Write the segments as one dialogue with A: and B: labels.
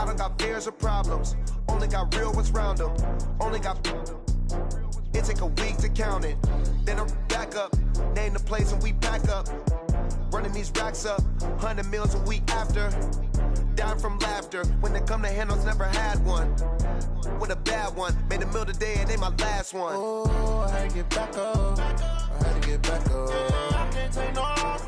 A: don't got fears or problems. Only got real ones round them. Only got... It take a week to count it. Then I'm back up. Name the place and we pack up. Running these racks up. 100 meals a week after. Down from laughter. When they come to handles, never had one. With a bad one. Made a meal today and they my last one.
B: Oh, I had to get back up. I had to get back up. I can't take no off.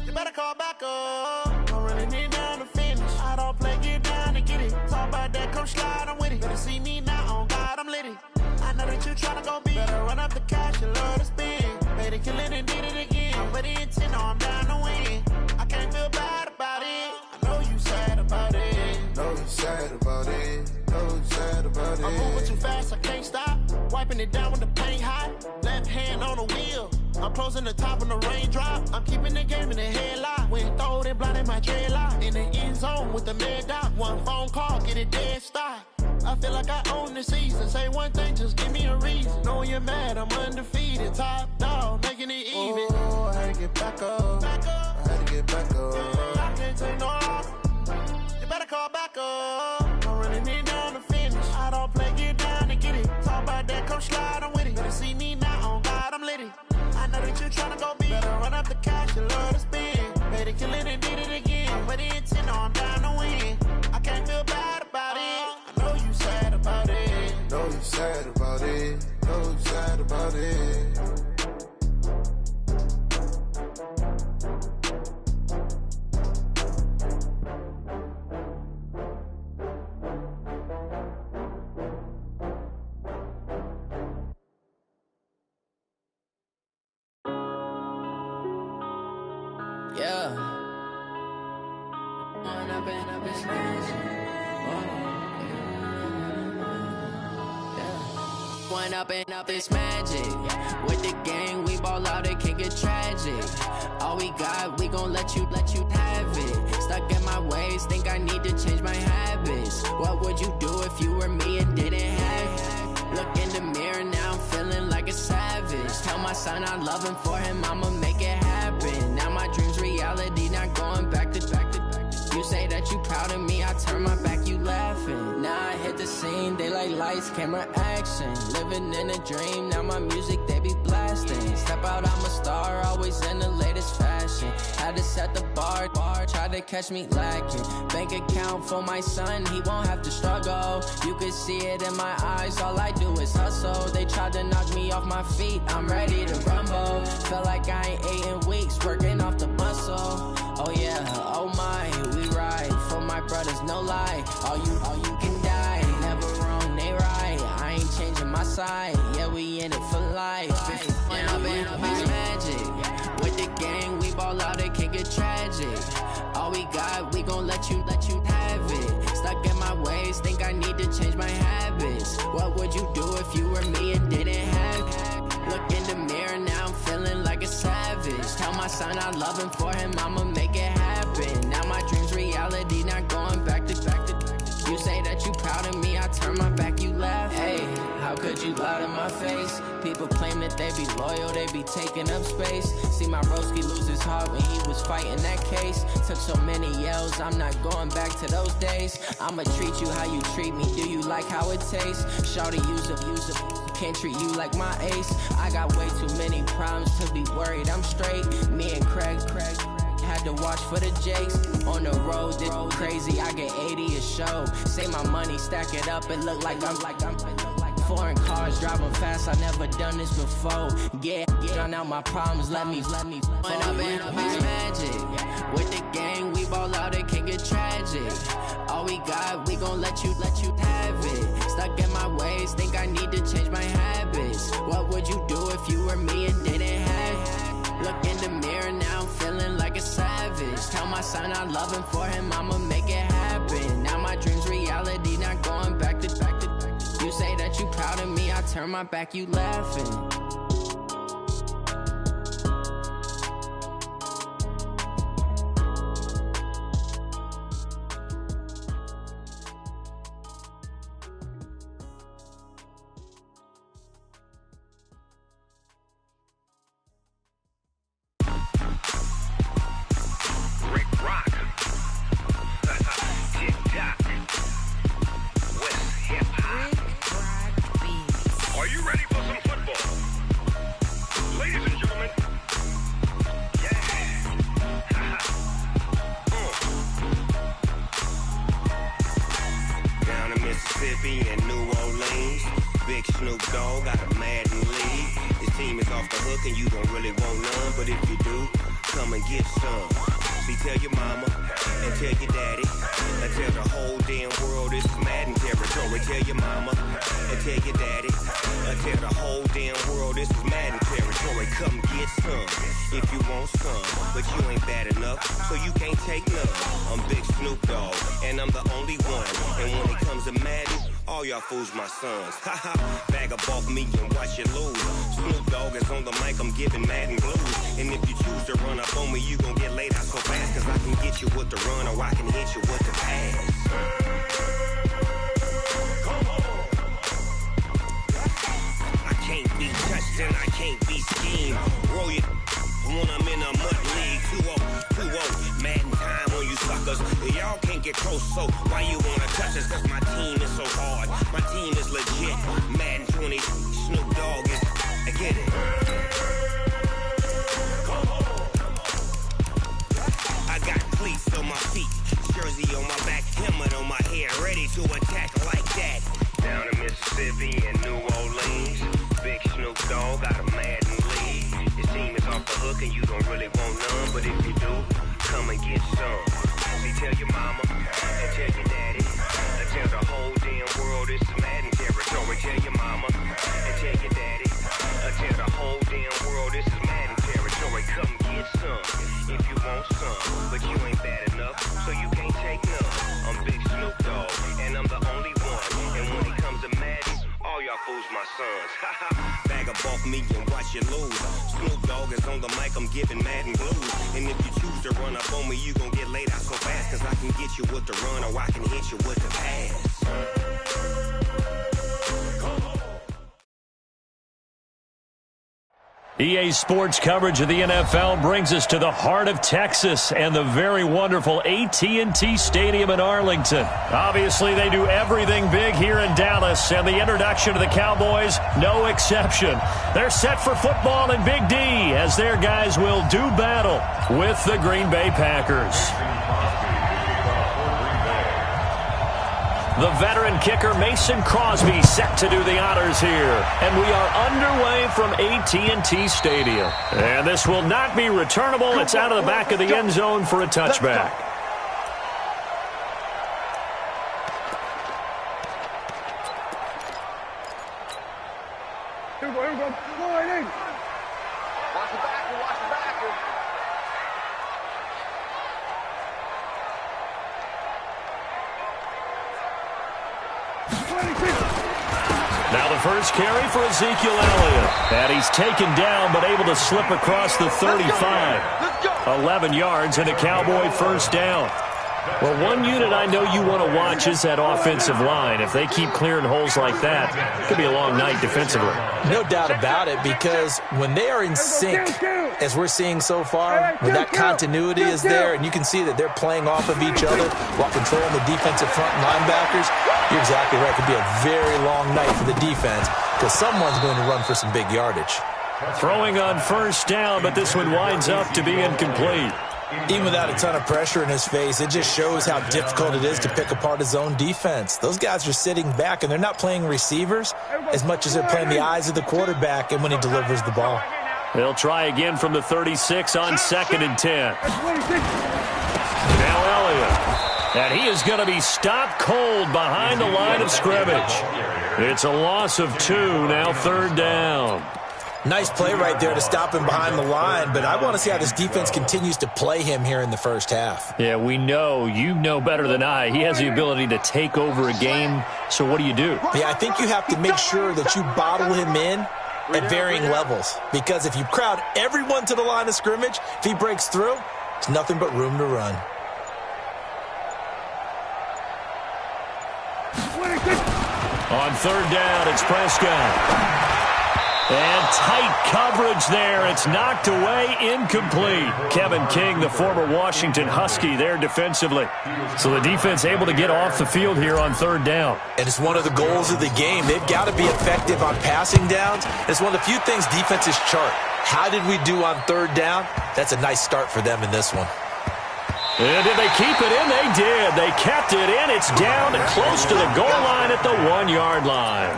B: You better call back up. I'm running it down to finish. I don't play, get down to get it. Talk about that, come slide, I'm with it. Better see me now, on God, I'm lit it. I know that you tryna go big. Better run up the cash, you love to spend. Better kill it and did it again. I'm with the intent, no, I'm down to win. I can't feel bad about it. I know you sad about it.
C: Know you sad about it. Know you sad about it.
B: I'm moving too fast, I can't stop. Wiping it down when the paint hot. Left hand on the wheel. I'm closing the top when the raindrop. I'm keeping the game in the headlock. When throwed and blinded my dreadlock. In the end zone with the mad dot. One phone call, get it dead stop. I feel like I own the season. Say one thing, just give me a reason. Knowing you're mad, I'm undefeated. Top dog, making it even.
C: Oh, I had to get back up. I had to get back up.
B: I can't take no off. You better call back up. I'm running it down to finish. I don't play, get down to get it. Talk about that, come slide, I'm with it. Better see me now, on God, I'm lit it. I know that you tryna go big. Better run up the cash, you love to spend. Better kill it and did it again. I'm with the intent, no, I'm down to win. I can't feel bad about it. I know you sad about it.
C: Know you sad about it. Know you sad about it.
D: Yeah. One up and up, it's magic. With the gang, we ball out, it can get tragic. All we got, we gon' let you have it. Stuck in my ways, think I need to change my habits. What would you do if you were me and didn't have it? Look in the mirror, now I'm feeling like a savage. Tell my son I love him, for him I'ma make it happen. Now my dream's reality, not going back to. You say that you proud of me, I turn my back, you laughing. Now I hit the scene, they like lights, camera, action. Living in a dream, now my music, they be blasting. Step out, I'm a star, always in the latest fashion. Had to set the bar, try to catch me lacking. Bank account for my son, he won't have to struggle. You can see it in my eyes, all I do is hustle. They tried to knock me off my feet, I'm ready to rumble. Felt like I ain't ate in weeks, working off the muscle. Oh yeah, oh my, we ride for my brothers, no lie. All you can die, never wrong, they right. I ain't changing my side, yeah, we in it for life. If you went up and up, it's magic. With the gang, we ball out, it can get tragic. All we got, we gon' let you have it. Stuck in my ways, think I need to change my habits. What would you do if you were me and didn't have it? Look in the mirror, now I'm feeling like a savage. Tell my son I love him, for him I'ma make it happen. Now my dream's reality, not going back to. You say that you proud of me, I turn my back, you laugh. Hey, how could you lie to my face? People claim that they be loyal, they be taking up space. See my broski lose his heart when he was fighting that case. Took so many yells, I'm not going back to those days. I'ma treat you how you treat me, do you like how it tastes? Shawty, use it. Can't treat you like my ace. I got way too many problems to be worried, I'm straight. Me and Craig had to watch for the Jakes. On the road, this crazy, I get 80 a show. Say my money, stack it up, it look like I'm foreign cars, driving fast, I never done this before. Yeah, drown out my problems, let me One up and up, it's magic. With the gang, we ball out, it can get tragic. All we got, we gon' let you have it. Stuck in my ways, think I need to change my habits. What would you do if you were me and didn't have it? Look in the mirror, now I'm feeling like a savage. Tell my son I love him, for him I'ma make it happen. Now my dream's reality, not going back to. You say that you proud of me, I turn my back, you laughing.
E: Mississippi and New Orleans. Big Snoop Dogg got a Madden league. His team is off the hook and you don't really want none, but if you do, come and get some. See, tell your mama and tell your daddy and tell the whole damn world this is Madden territory. Tell your mama and tell your daddy and tell the whole damn world this is Madden territory. Come get some if you want some, but you ain't bad enough, so you can't take none. I'm Big Snoop Dogg and I'm the only one, and when it comes to Madden, all y'all fools my sons. Haha, bag up off me and watch you lose. Snoop Dogg is on the mic, I'm giving Madden blues. And if you choose to run up on me, you gon' get laid out so fast, cause I can get you with the run or I can hit you with the pass. I can't be touched and I can't be schemed. Roll you when I'm in a mud league. 2-0, Madden time on you suckers. Y'all can't get close, so why you wanna touch us? Cause my team is so hard, my team is legit. Madden 20, Snoop Dogg is, I get it. I got cleats on my feet, jersey on my back, helmet on my head, ready to attack like that. Down in Mississippi and New Orleans, Big Snoop Dogg got a Madden league. His team is off the hook and you don't really want none, but if you do, come and get some. See, tell your mama and tell your daddy and tell the whole damn world this is Madden territory. Tell your mama and tell your daddy and tell the whole damn world this is Madden territory. Come get some if you want some, but you ain't bad enough, so you can't take none. I'm Big Snoop Dogg and I'm the only one, and when it comes to Madden, all y'all fools my sons. Bag up off me and watch you lose. Snoop Dogg is on the mic, I'm giving Madden blues. And if you choose to run up on me, you gon' get laid out so fast, cause I can get you with the run or I can hit you with the pass.
F: EA Sports coverage of the NFL brings us to the heart of Texas and the very wonderful AT&T Stadium in Arlington. Obviously, they do everything big here in Dallas, and the introduction to the Cowboys, no exception. They're set for football in Big D as their guys will do battle with the Green Bay Packers. The veteran kicker Mason Crosby set to do the honors here. And we are underway from AT&T Stadium. And this will not be returnable. It's out of the back of the end zone for a touchback.
G: Here we go. Go right in. Watch the back.
F: Now the first carry for Ezekiel Elliott. And he's taken down but able to slip across the 35. 11 yards and a Cowboy first down. Well, one unit I know you want to watch is that offensive line. If they keep clearing holes like that, it could be a long night defensively.
H: No doubt about it, because when they are in sync, as we're seeing so far, when that continuity is there and you can see that they're playing off of each other while controlling the defensive front linebackers, you're exactly right. It could be a very long night for the defense because someone's going to run for some big yardage.
F: Throwing on first down, but this one winds up to be incomplete.
H: Even without a ton of pressure in his face, it just shows how difficult it is to pick apart his own defense. Those guys are sitting back, and they're not playing receivers as much as they're playing the eyes of the quarterback and when he delivers the ball.
F: They'll try again from the 36 on 2nd and 10. Now Elliott. And he is going to be stopped cold behind the line of scrimmage. It's a loss of 2, now 3rd down.
H: Nice play right there to stop him behind the line, but I want to see how this defense continues to play him here in the first half.
F: Yeah, we know. You know better than I. He has the ability to take over a game, so what do? Yeah,
H: I think you have to make sure that you bottle him in at varying levels, because if you crowd everyone to the line of scrimmage, if he breaks through, it's nothing but room to run.
F: On 3rd down, it's Prescott. And tight coverage there. It's knocked away, incomplete. Kevin King, the former Washington Husky, there defensively. So the defense able to get off the field here on 3rd down.
H: And it's one of the goals of the game. They've got to be effective on passing downs. It's one of the few things defenses chart. How did we do on 3rd down? That's a nice start for them in this one.
F: And did they keep it in? They did. They kept it in. It's down close to the goal line at the 1-yard line.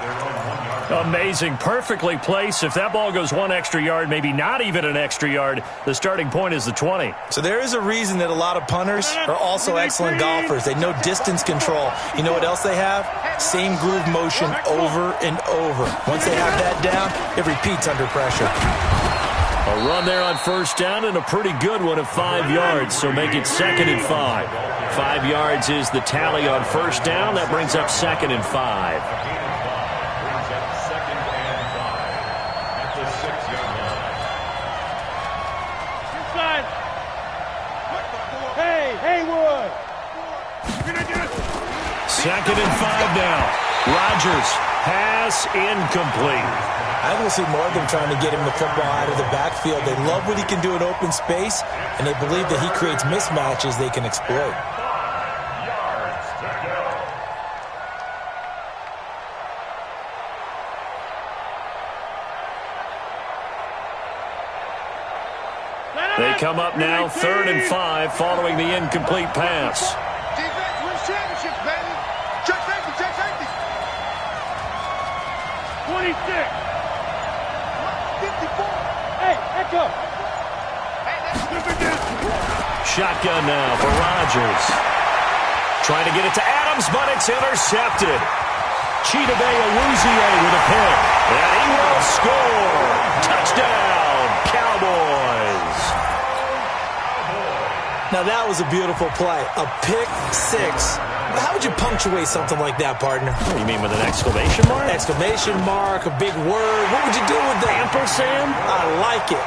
F: Amazing. Perfectly placed. If that ball goes 1 extra yard, maybe not even an extra yard, the starting point is the 20.
H: So there is a reason that a lot of punters are also excellent golfers. They know distance control. You know what else they have? Same groove motion over and over. Once they have that down, it repeats under pressure.
F: A run there on first down and a pretty good one of 5 yards, so make it 2nd and 5. 5 yards is the tally on first down. That brings up 2nd and 5. Second and 5 now. Rodgers, pass incomplete.
H: I think we'll see more of them trying to get him the football out of the backfield. They love what he can do in open space, and they believe that he creates mismatches they can exploit.
F: They come up now 3rd and 5 following the incomplete pass.
G: Defense wins championships, baby. Check safety, check safety. 26. 54. Hey, echo.
F: Shotgun now for Rodgers. Trying to get it to Adams, but it's intercepted. Chidobe Awuzie with a pick. And he will score. Touchdown, Cowboys.
H: Now that was a beautiful play. A pick six. How would you punctuate something like that, partner?
F: What do you mean, with an exclamation mark?
H: Exclamation mark, a big word. What would you do with that?
F: Ampersand?
H: I like it.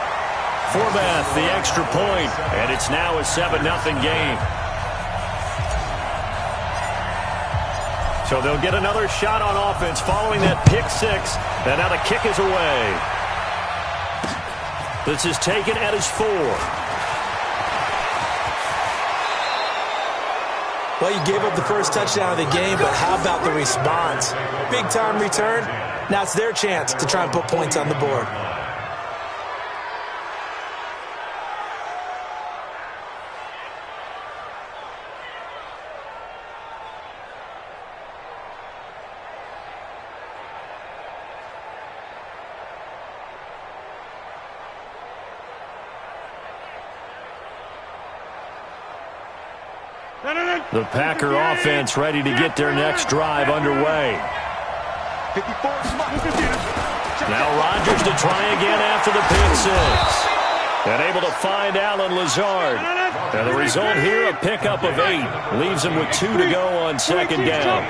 F: Forbath, the extra point, and it's now a 7-0 game. So they'll get another shot on offense following that pick six, and now the kick is away. This is taken at his 4.
H: Well, you gave up the first touchdown of the game, but how about the response? Big-time return. Now it's their chance to try and put points on the board.
F: The Packer offense ready to get their next drive underway. Now Rodgers to try again after the pick six. And able to find Allen Lazard. And the result here, a pickup of 8. Leaves him with 2 to go on second down.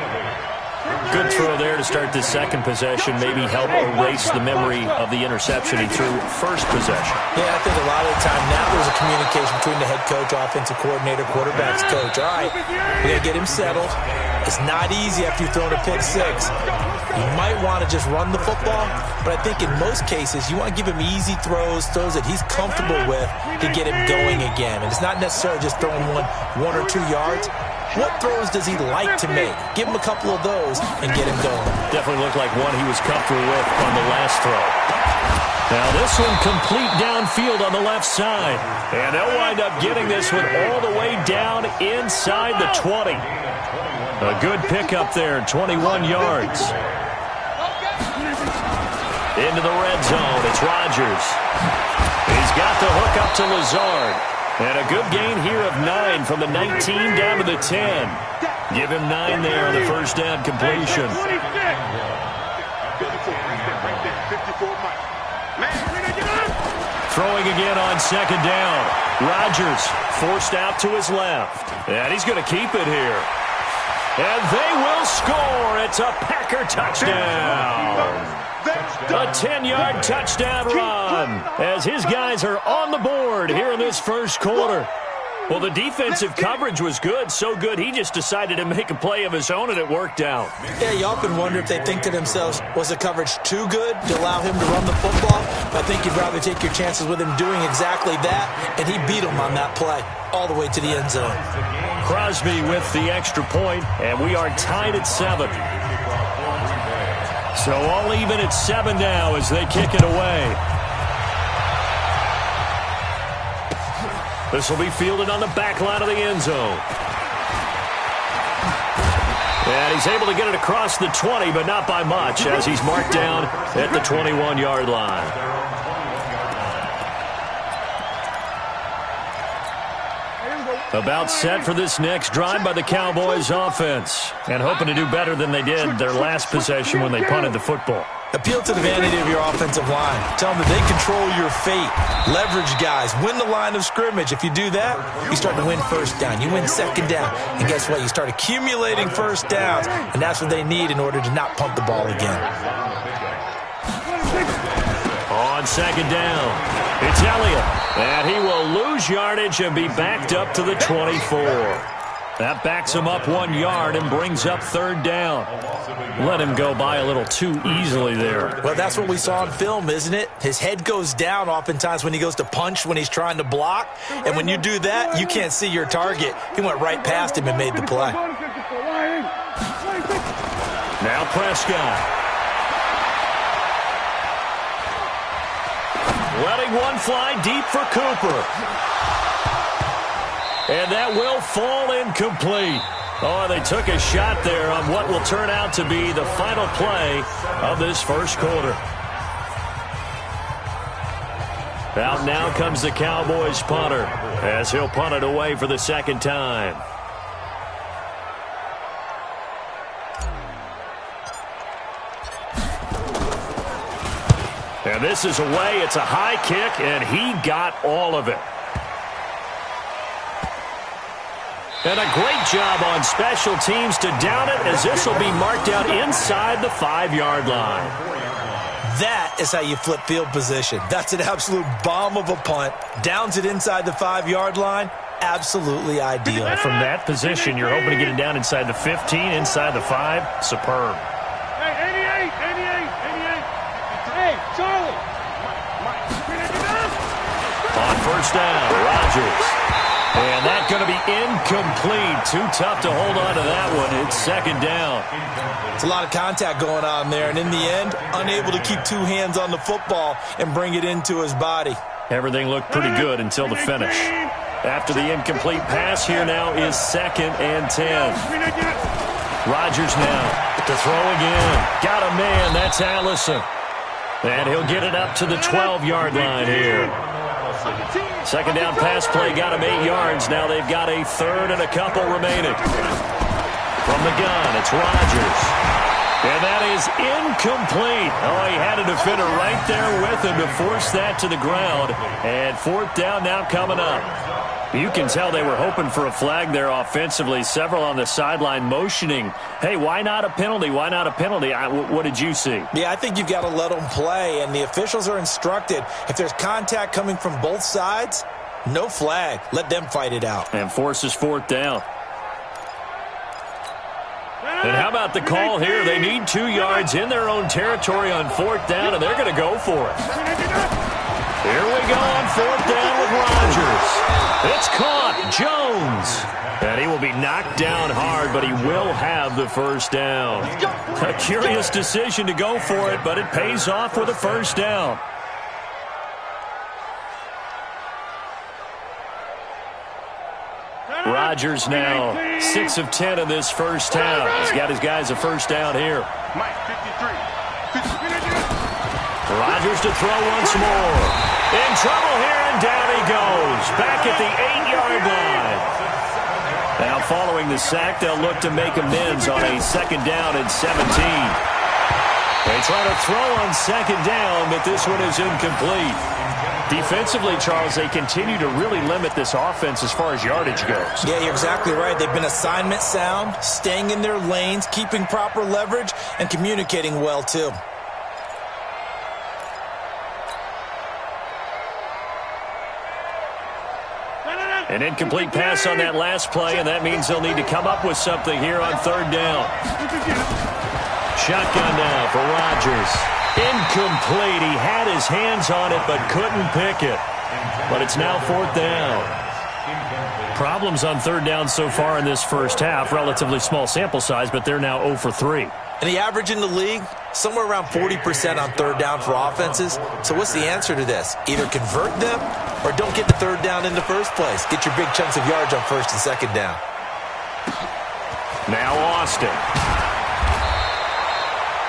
F: Good throw there to start the second possession. Maybe help erase the memory of the interception he threw first possession.
H: Yeah, I think a lot of the time now there's a communication between the head coach, offensive coordinator, quarterback's coach. All right, we got to get him settled. It's not easy after you've thrown a pick six. You might want to just run the football, but I think in most cases you want to give him easy throws that he's comfortable with to get him going again. And it's not necessarily just throwing one or 2 yards. What throws does he like to make? Give him a couple of those and get him going.
F: Definitely looked like one he was comfortable with on the last throw. Now this one complete downfield on the left side. And they'll wind up getting this one all the way down inside the 20. A good pickup there, 21 yards. Into the red zone, it's Rodgers. He's got the hook up to Lazard. And a good gain here of 9 from the 19 down to the 10. Give him 9 there on the first down completion. Throwing again on second down. Rodgers forced out to his left. And he's going to keep it here. And they will score. It's a Packer touchdown. A 10-yard touchdown run as his guys are on the board here in this first quarter. Well, the defensive coverage was good, so good he just decided to make a play of his own, and it worked out.
H: Yeah, you often wonder if they think to themselves, was the coverage too good to allow him to run the football? I think you'd rather take your chances with him doing exactly that, and he beat him on that play all the way to the end zone.
F: Crosby with the extra point, and we are tied at 7. So all even at 7 now as they kick it away. This will be fielded on the back line of the end zone. And he's able to get it across the 20, but not by much, as he's marked down at the 21-yard line. About set for this next drive by the Cowboys offense, and hoping to do better than they did their last possession when they punted the football.
H: Appeal to the vanity of your offensive line. Tell them that they control your fate. Leverage guys. Win the line of scrimmage. If you do that, you start to win first down. You win second down. And guess what? You start accumulating first downs, and that's what they need in order to not punt the ball again.
F: On second down, it's Elliott, and he will lose yardage and be backed up to the 24. That backs him up 1 yard and brings up third down. Let him go by a little too easily there.
H: Well, that's what we saw in film, isn't it? His head goes down oftentimes when he goes to punch, when he's trying to block. And when you do that, you can't see your target. He went right past him and made the play.
F: Now Prescott. Letting one fly deep for Cooper. And that will fall incomplete. Oh, they took a shot there on what will turn out to be the final play of this first quarter. Out now comes the Cowboys punter as he'll punt it away for the second time. And this is away. It's a high kick, and he got all of it. And a great job on special teams to down it, as this will be marked out inside the 5-yard line.
H: That is how you flip field position. That's an absolute bomb of a punt. Downs it inside the 5-yard line. Absolutely ideal.
F: From that position, you're hoping to get it down inside the 15, inside the 5. Superb.
G: Hey, 88. Hey, Charlie.
F: On first down, Rodgers. And that's going to be incomplete. Too tough to hold on to that one. It's second down.
H: It's a lot of contact going on there, and in the end, unable to keep two hands on the football and bring it into his body.
F: Everything looked pretty good until the finish. After the incomplete pass, here now is 2nd and 10. Rodgers now to throw again. Got a man. That's Allison. And he'll get it up to the 12-yard line here. Second down pass play got him 8 yards. Now they've got a third and a couple remaining. From the gun, it's Rodgers. And that is incomplete. Oh, he had a defender right there with him to force that to the ground. And fourth down now coming up. You can tell they were hoping for a flag there offensively. Several on the sideline motioning, hey, why not a penalty? Why not a penalty? What did you see?
H: Yeah, I think you've got to let them play, and the officials are instructed, if there's contact coming from both sides, no flag. Let them fight it out.
F: And forces fourth down. And how about the call here? They need 2 yards in their own territory on fourth down, and they're going to go for it. Here we go on fourth down with Rodgers. It's caught. Jones. And he will be knocked down hard, but he will have the first down. A curious decision to go for it, but it pays off with a first down. Rodgers now 6 of 10 in this first half. He's got his guys a first down here. Rodgers to throw once more. In trouble here, and down he goes. Back at the 8-yard line. Now following the sack, they'll look to make amends on a second down and 17. They try to throw on second down, but this one is incomplete. Defensively, Charles, they continue to really limit this offense as far as yardage goes.
H: Yeah, you're exactly right. They've been assignment sound, staying in their lanes, keeping proper leverage, and communicating well, too.
F: An incomplete pass on that last play, and that means they'll need to come up with something here on third down. Shotgun now for Rodgers. Incomplete. He had his hands on it but couldn't pick it. But it's now fourth down. Problems on third down so far in this first half. Relatively small sample size, but they're now 0 for 3.
H: And the average in the league, somewhere around 40% on third down for offenses. So what's the answer to this? Either convert them or don't get the third down in the first place. Get your big chunks of yards on first and second down.
F: Now Austin.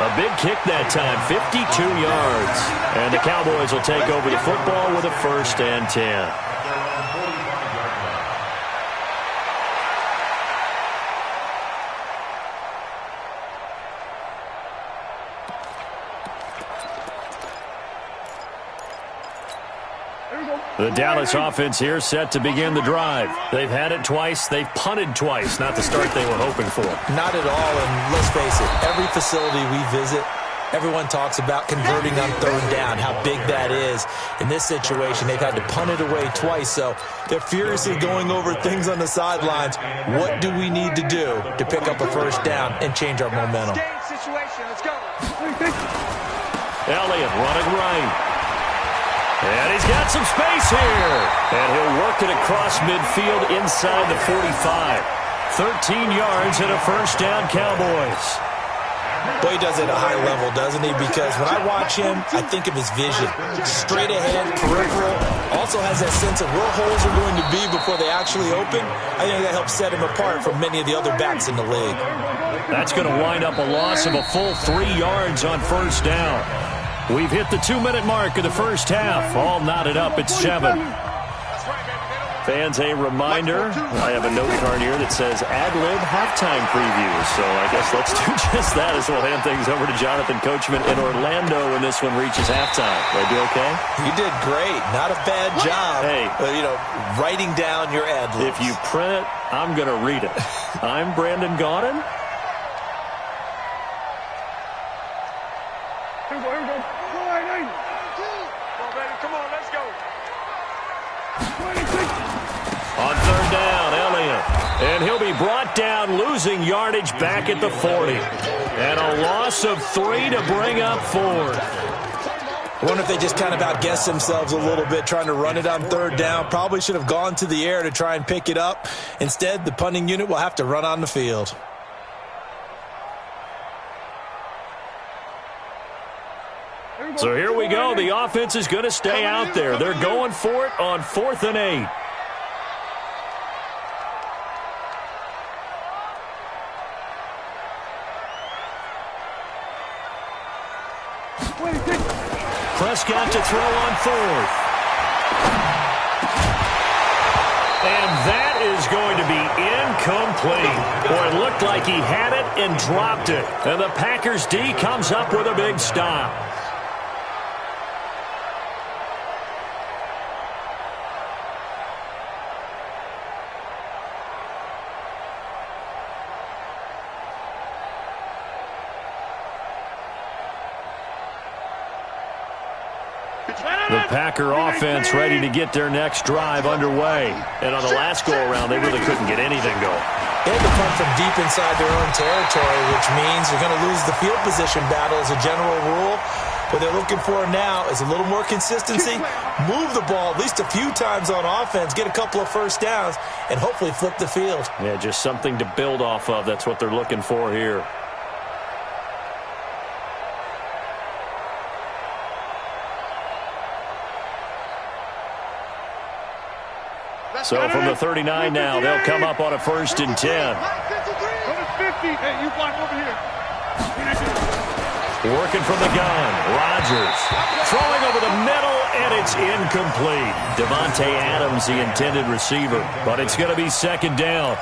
F: A big kick that time, 52 yards. And the Cowboys will take over the football with a 1st and 10. The Dallas offense here set to begin the drive. They've had it twice. They've punted twice. Not the start they were hoping for.
H: Not at all, and let's face it, every facility we visit, everyone talks about converting on third down, how big that is. In this situation, they've had to punt it away twice, so they're furiously going over things on the sidelines. What do we need to do to pick up a first down and change our momentum?
F: Elliott running right. And he's got some space here. And he'll work it across midfield inside the 45. 13 yards and a 1st down, Cowboys.
H: Well, he does it at a high level, doesn't he? Because when I watch him, I think of his vision. Straight ahead, peripheral. Also has that sense of where holes are going to be before they actually open. I think that helps set him apart from many of the other backs in the league.
F: That's going to wind up a loss of a full 3 yards on 1st down. We've hit the 2-minute mark of the first half. All knotted up at 7. Fans, a reminder, I have a note card here that says ad-lib halftime previews. So I guess let's do just that as we'll hand things over to Jonathan Coachman in Orlando when this one reaches halftime. Did I do okay?
H: You did great. Not a bad job.
F: Hey.
H: Writing down your ad-libs.
F: If you print it, I'm going to read it. I'm Brandon Gaudin. On 3rd down, Elliott. And he'll be brought down, losing yardage back at the 40. And a loss of 3 to bring up 4th.
H: I wonder if they just kind of outguessed themselves a little bit trying to run it on 3rd down. Probably should have gone to the air to try and pick it up. Instead, the punting unit will have to run on the field.
F: So here we go. The offense is going to stay out there. They're going for it on 4th and 8. Prescott to throw on 4th. And that is going to be incomplete. Boy, it looked like he had it and dropped it. And the Packers D comes up with a big stop. The Packer offense ready to get their next drive underway. And on the last go-around, they really couldn't get anything going.
H: They had to punt from deep inside their own territory, which means they're going to lose the field position battle as a general rule. What they're looking for now is a little more consistency, move the ball at least a few times on offense, get a couple of first downs, and hopefully flip the field.
F: Yeah, just something to build off of. That's what they're looking for here. So from the 39 now, they'll come up on a 1st and 10.
G: Hey, you block over here.
F: Working from the gun, Rodgers throwing over the middle, and it's incomplete. Devontae Adams, the intended receiver, but it's going to be 2nd down.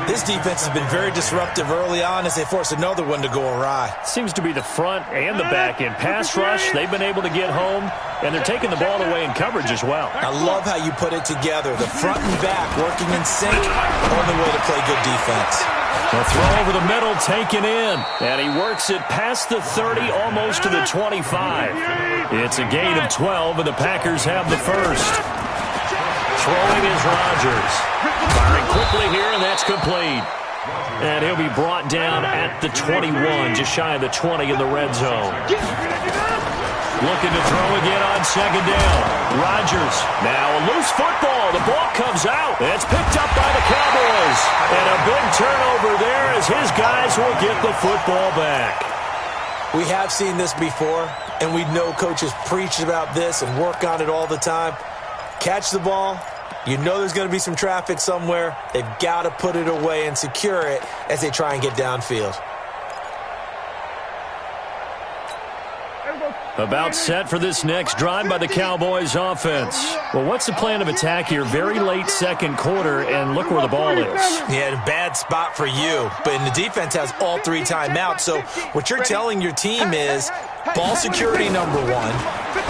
H: This defense has been very disruptive early on as they force another one to go awry.
F: Seems to be the front and the back end pass rush. They've been able to get home, and they're taking the ball away in coverage as well.
H: I love how you put it together. The front and back working in sync, only way to play good defense.
F: The throw over the middle taken in, and he works it past the 30, almost to the 25. It's a gain of 12, and the Packers have the first. Throwing is Rodgers. Firing quickly here, and that's complete. And he'll be brought down at the 21, just shy of the 20 in the red zone. Looking to throw again on 2nd down. Rodgers, now a loose football. The ball comes out. It's picked up by the Cowboys. And a big turnover there as his guys will get the football back.
H: We have seen this before, and we know coaches preach about this and work on it all the time. Catch the ball. You know there's going to be some traffic somewhere. They've got to put it away and secure it as they try and get downfield.
F: About set for this next drive by the Cowboys offense. Well, what's the plan of attack here? Very late second quarter, and look where the ball is.
H: Yeah, a bad spot for you. But the defense has all 3 timeouts. So what you're telling your team is ball security number 1.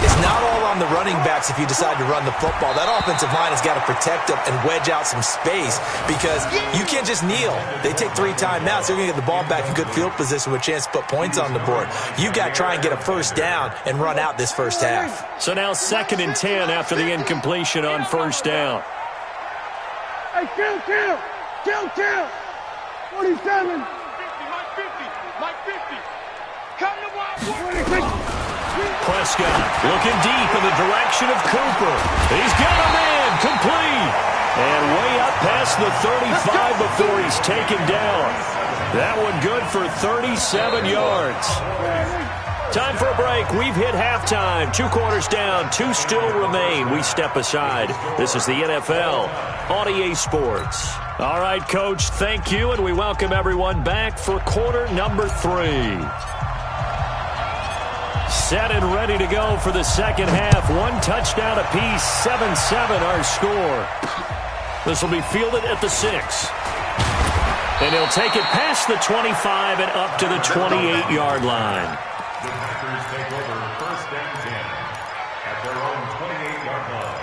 H: It's not all on the running backs if you decide to run the football. That offensive line has got to protect them and wedge out some space because you can't just kneel. They take 3 timeouts. They're going to get the ball back in good field position with a chance to put points on the board. You got to try and get a first down and run out this first half.
F: So now 2nd and 10 after the incompletion on first down.
G: Hey, kill. 47. Mike 50. Come to Wild.
F: Prescott looking deep in the direction of Cooper. He's got him in, complete. And way up past the 35 before he's taken down. That one good for 37 yards. Time for a break. We've hit halftime. 2 quarters down, 2 still remain. We step aside. This is the NFL on EA Sports. All right, Coach, thank you, and we welcome everyone back for quarter number 3. Set and ready to go for the second half. 1 touchdown apiece, 7-7 our score. This will be fielded at the 6. And he'll take it past the 25 and up to the 28-yard line.
I: The Packers take over 1st and 10 at their own 28-yard line.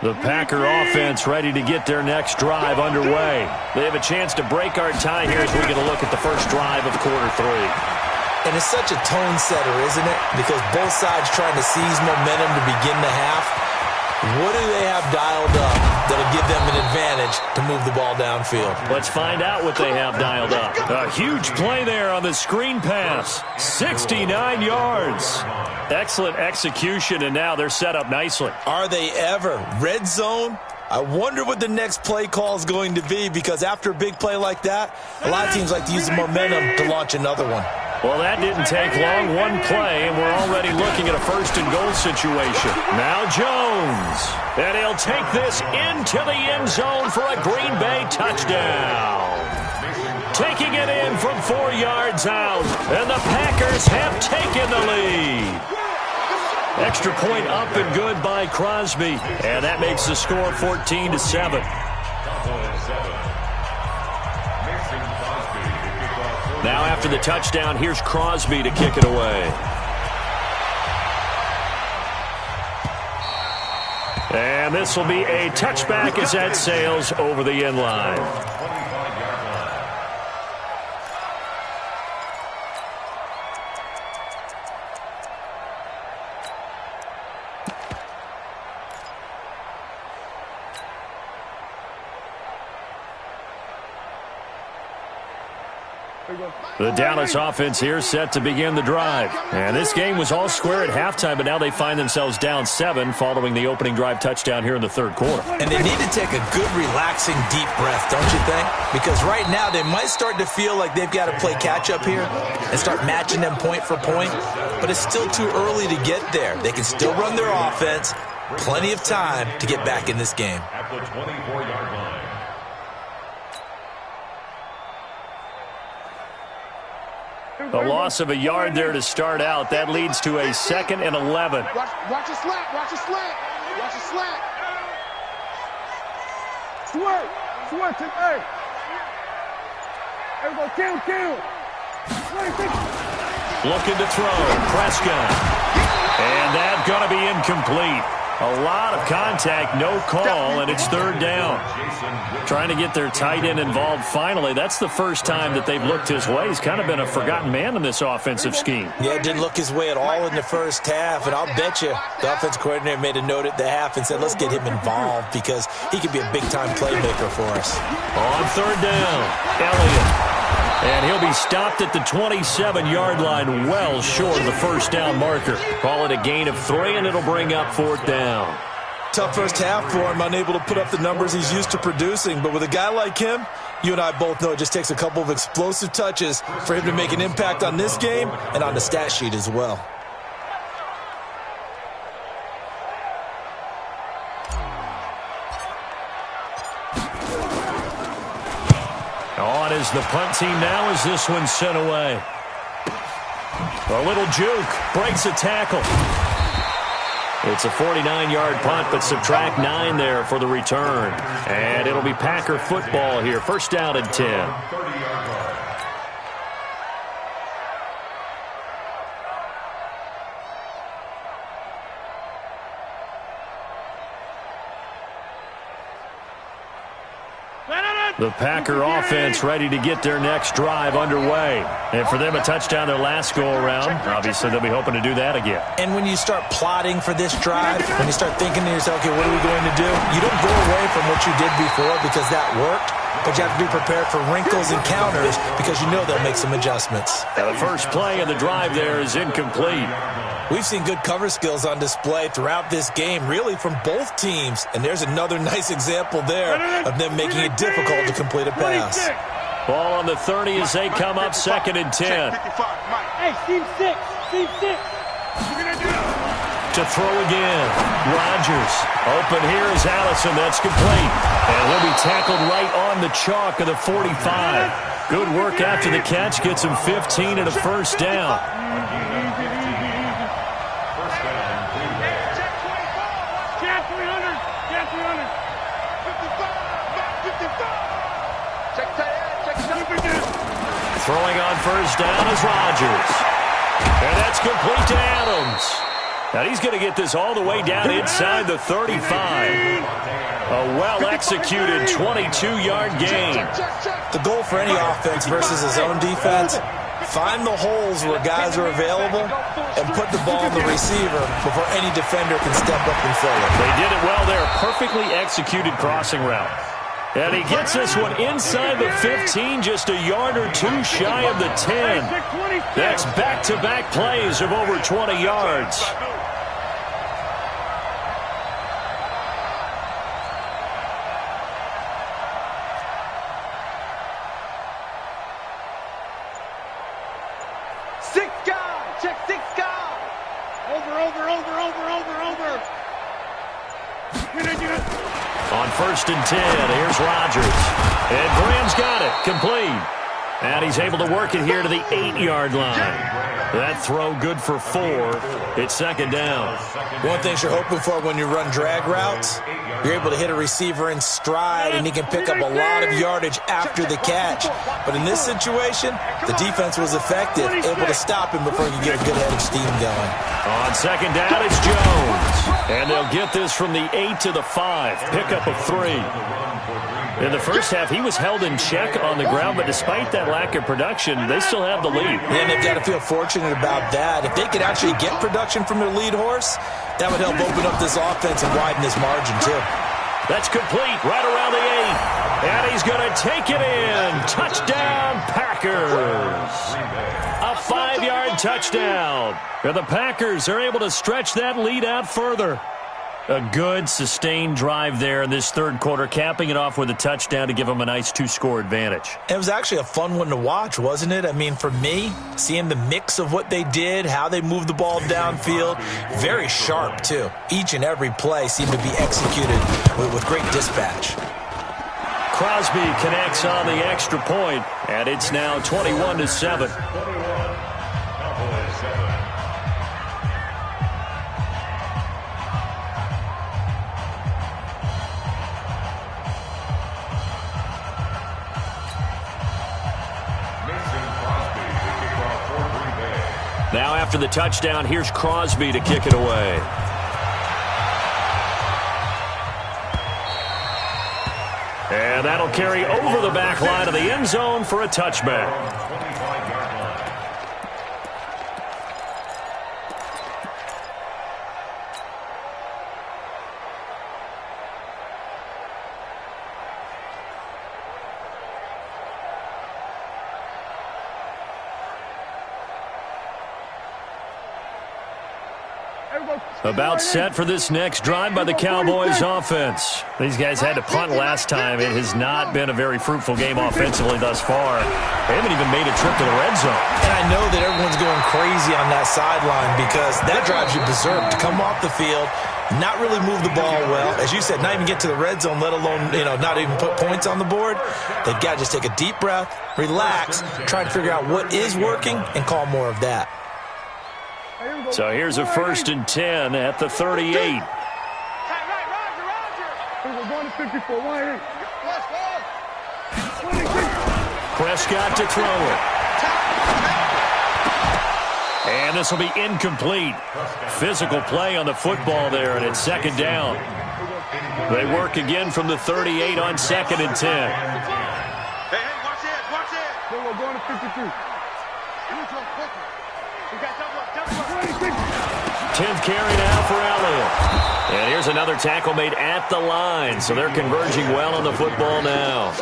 F: The Packer offense ready to get their next drive underway. They have a chance to break our tie here as we get a look at the first drive of quarter 3.
H: And it's such a tone setter, isn't it? Because both sides trying to seize momentum to begin the half. What do they have dialed up that'll give them an advantage to move the ball downfield?
F: Let's find out what they have dialed up. A huge play there on the screen pass. 69 yards. Excellent execution, and now they're set up nicely.
H: Are they ever? Red zone? I wonder what the next play call is going to be, because after a big play like that, a lot of teams like to use the momentum to launch another one.
F: Well, that didn't take long. 1 play, and we're already looking at a 1st and goal situation. Now Jones. And he'll take this into the end zone for a Green Bay touchdown. Taking it in from 4 yards out, and the Packers have taken the lead. Extra point up and good by Crosby, and that makes the score 14-7. Now after the touchdown, here's Crosby to kick it away. And this will be a touchback as that sails over the end line. The Dallas offense here set to begin the drive. And this game was all square at halftime, but now they find themselves down 7 following the opening drive touchdown here in the 3rd quarter.
H: And they need to take a good, relaxing, deep breath, don't you think? Because right now they might start to feel like they've got to play catch-up here and start matching them point for point. But it's still too early to get there. They can still run their offense. Plenty of time to get back in this game.
I: At the 24-yard line.
F: A loss of a yard there to start out. That leads to a 2nd and 11.
G: Watch your slant. Watch your slant. Watch your slant. Switch it. Hey. There we go. Kill.
F: Looking to throw. Prescott. And that's going to be incomplete. A lot of contact, no call, and it's 3rd down. Trying to get their tight end involved finally. That's the first time that they've looked his way. He's kind of been a forgotten man in this offensive scheme.
H: Yeah, it didn't look his way at all in the first half, and I'll bet you the offensive coordinator made a note at the half and said, let's get him involved because he could be a big-time playmaker for us.
F: On 3rd down, Elliott. And he'll be stopped at the 27-yard line, well short of the first down marker. Call it a gain of 3, and it'll bring up 4th down.
H: Tough first half for him, unable to put up the numbers he's used to producing. But with a guy like him, you and I both know it just takes a couple of explosive touches for him to make an impact on this game and on the stat sheet as well.
F: On is the punt team now as this one's sent away. A little juke, breaks a tackle. It's a 49-yard punt, but subtract 9 there for the return. And it'll be Packer football here. First down and 10. The Packer offense ready to get their next drive underway. And for them, a touchdown their last go-around. Obviously, they'll be hoping to do that again.
H: And when you start plotting for this drive, when you start thinking to yourself, okay, what are we going to do? You don't go away from what you did before because that worked, but you have to be prepared for wrinkles and counters because you know they'll make some adjustments.
F: Now, the first play of the drive there is incomplete.
H: We've seen good cover skills on display throughout this game, really from both teams. And there's another nice example there of them making it difficult to complete a pass.
F: Ball on the 30 as they come up 2nd and 10.
G: Hey, team 6. Team 6.
F: To throw again. Rodgers. Open here is Allison. That's complete. And he'll be tackled right on the chalk of the 45. Good work after the catch. Gets him 15 and a first down. Throwing on first down is Rodgers. And that's complete to Adams. And he's going to get this all the way down inside the 35. A well-executed 22-yard gain.
H: The goal for any offense versus his own defense, find the holes where guys are available and put the ball on the receiver before any defender can step up and fill it.
F: They did it well there. Perfectly executed crossing route. And he gets this one inside the 15, just a yard or two shy of the 10. That's back-to-back plays of over 20 yards.
G: Six guys. Check 6 guys. Over.
F: On 1st and 10, here's Rodgers. And Graham's got it, complete. And he's able to work it here to the 8-yard line. That throw good for 4. It's 2nd down.
H: One thing you're hoping for when you run drag routes, you're able to hit a receiver in stride, and he can pick up a lot of yardage after the catch. But in this situation, the defense was effective, able to stop him before he could get a good head of steam going.
F: On 2nd down, it's Jones. And they'll get this from the 8 to the 5. Pickup of 3. In the first half, he was held in check on the ground, but despite that lack of production, they still have the lead.
H: And they've got to feel fortunate about that. If they could actually get production from their lead horse, that would help open up this offense and widen this margin, too.
F: That's complete right around the 8. And he's going to take it in. Touchdown, Packers. A 5-yard touchdown. And the Packers are able to stretch that lead out further. A good, sustained drive there in this third quarter, capping it off with a touchdown to give them a nice 2-score advantage.
H: It was actually a fun one to watch, wasn't it? I mean, for me, seeing the mix of what they did, how they moved the ball downfield, very sharp, too. Each and every play seemed to be executed with great dispatch.
F: Crosby connects on the extra point, and it's now 21-7. Now after the touchdown, here's Crosby to kick it away. And that'll carry over the back line of the end zone for a touchback. About set for this next drive by the Cowboys offense. These guys had to punt last time. It has not been a very fruitful game offensively thus far. They haven't even made a trip to the red zone.
H: And I know that everyone's going crazy on that sideline because that drives you berserk to come off the field, not really move the ball well. As you said, not even get to the red zone, let alone, not even put points on the board. They've got to just take a deep breath, relax, try to figure out what is working, and call more of that.
F: So here's a 1st and 10 at the 38.
G: We're going to 54.
F: Prescott to throw it. And this will be incomplete. Physical play on the football there, and it's 2nd down. They work again from the 38 on 2nd and 10.
G: Hey, watch it. We're going to 53.
F: 10th carry now for Elliott. And here's another tackle made at the line, so they're converging well on the football now.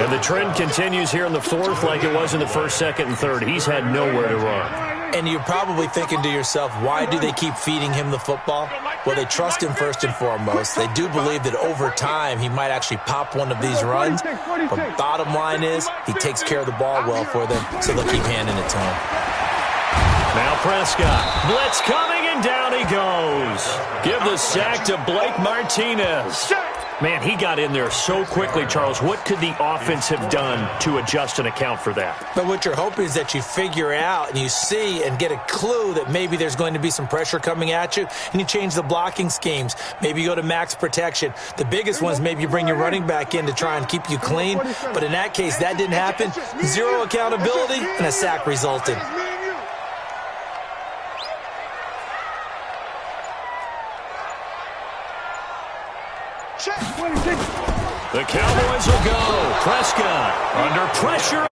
F: And the trend continues here in the 4th like it was in the 1st, 2nd, and 3rd. He's had nowhere to run.
H: And you're probably thinking to yourself, why do they keep feeding him the football? Well, they trust him first and foremost. They do believe that over time he might actually pop one of these runs. But bottom line is he takes care of the ball well for them, so they'll keep handing it to him.
F: Now Prescott. Blitz coming, and down he goes. Give the sack to Blake Martinez. Man, he got in there so quickly, Charles. What could the offense have done to adjust and account for that?
H: But what you're hoping is that you figure out and you see and get a clue that maybe there's going to be some pressure coming at you, and you change the blocking schemes. Maybe you go to max protection. The biggest one is maybe you bring your running back in to try and keep you clean. But in that case, that didn't happen. Zero accountability, and a sack resulted.
F: The Cowboys will go. Prescott under pressure.